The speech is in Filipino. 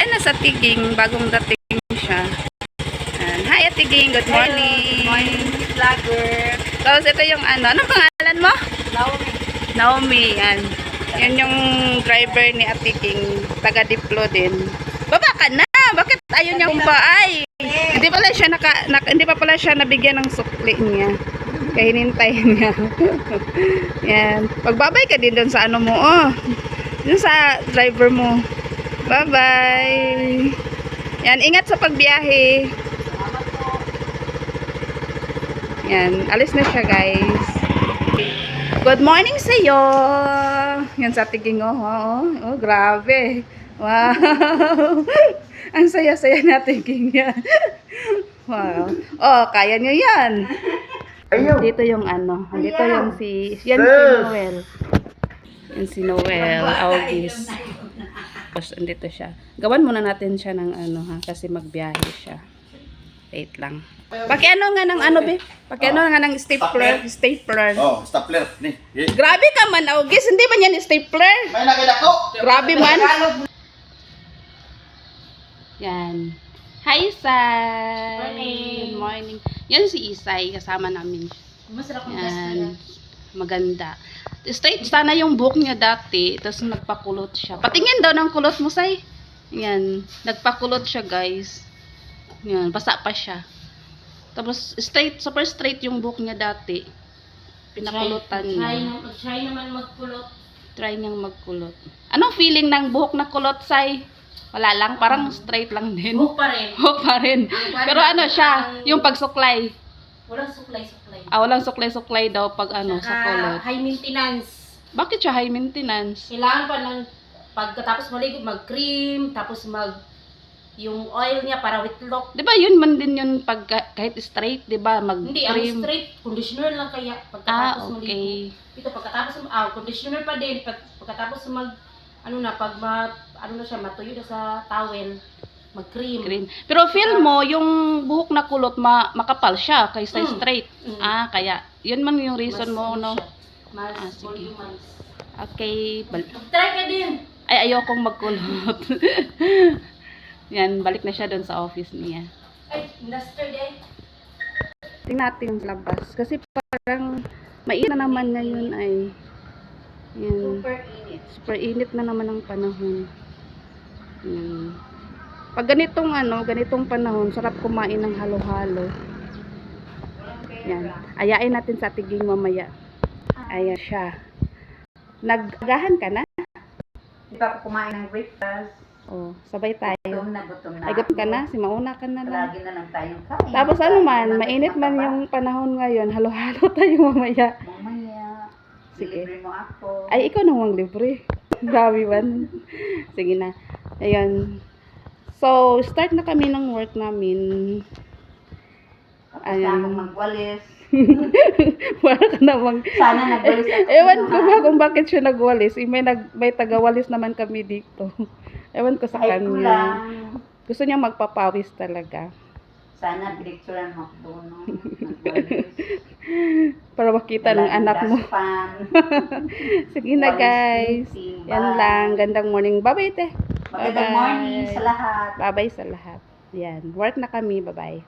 Ay, nasa Tiging. Bagong dating siya. Ayan. Hi, Tiging. Good morning. Good morning, vlogger. Tapos ito yung ano. Anong pangalan mo? Naomi. Naomi. Yan. Yan yung driver ni Ate King. Taga-Diplo din. Baba ka na. Bakit ayaw niyang baay? Hindi pala siya hindi pa pala siya nabigyan ng sukli niya. Kaya hinintay niya. Yan. Pagbabay ka din doon sa ano mo. Oh. Doon sa driver mo. Bye-bye. Yan. Ingat sa pagbiyahe. Yan. Alis na siya, guys. Good morning sa iyo. Yan sa Tiging, oh, grabe. Wow. Ang saya-saya natin, King, yan. Wow. Oh, kaya niyo yan. Dito yung ano. Dito yung yan si Noel. Yan si Noel August. Tapos, andito siya. Gawan muna natin siya ng ano, ha. Kasi magbiyahe siya. Wait lang. Pakiano nga ng ano, be? Pakiano nga ng stapler. Stapler. Oh, stapler. Ni. Grabe ka man, August. Hindi ba yan stapler? May nakita ko. Grabe man. Yan. Hi, Isay. Good morning. Yan si Isay. Kasama namin. Yan. Maganda. Straight sana yung buhok niya dati. Tapos nagpakulot siya. Patingin daw ng kulot mo, Say. Yan. Nagpakulot siya, guys. Yan. Basa pa siya. Tapos straight, super straight yung buhok niya dati. Pinakulutan niya. Try naman magkulot. Try niyang magkulot. Anong feeling ng buhok na kulot, Say? Wala lang, parang straight lang din. Buhok pa rin. Buhok pa rin. Pero ano siya, yung pagsuklay. Walang suklay-suklay. Walang suklay-suklay daw pag ano, sa kulot. High maintenance. Bakit siya high maintenance? Kailangan pa ng pagkatapos maligo, mag-cream, tapos yung oil niya para with lock. Di ba yun man din yun pag kahit straight, di ba? Hindi, ang Mag-cream. straight, conditioner lang kaya pagkatapos okay. maligo. Ito, pagkatapos, conditioner pa din, pagkatapos pag matuyo na sa towel, mag-cream. Cream. Pero feel mo, yung buhok na kulot, makapal siya kaysa straight. Kaya, yun man yung reason mo, no? Mas sige. voluminous. Okay. Try ka din! Ay, ayokong magkulot. Yan, balik na siya doon sa office niya. Ay, yesterday. Tingnan natin yung labas. Kasi parang mainit na naman ngayon ay. Yan. Super init. Super init na naman ang panahon. Yan. Pag ganitong panahon, sarap kumain ng halo-halo. Yan. Ayain natin sa Tiging mamaya. Ayan siya. Nagagahan ka na? Di pa ako kumain ng breakfast. Oh, sabay tayo. Gutom na. Ay, gutom ka na? Si mauna ka na lang. Lagi na lang tayong kain. Tapos ano man, mainit man yung panahon ngayon, halo-halo tayo mamaya. Mamaya, Sige. delivery mo ako. Ay, ikaw namang libre. Grabe man. Sige na. Ayun. So, start na kami ng work namin. Tapos na akong magwalis. Wala ka namang... Sana nagwalis ako. Ewan ko ba kung bakit siya nagwalis. May tagawalis naman kami dito. Ewan ko sa Kahit ko kanya. lang. Gusto niya magpapawis talaga. Sana pinicturean mo ako doon. Nagwalis. Para makita ng anak mo. Daspan. Sige na, guys. Walis, Yan bye. lang. Gandang morning. Bye-bye, te. Magandang morning sa lahat. Bye-bye sa lahat. Yan. Work na kami. Bye-bye.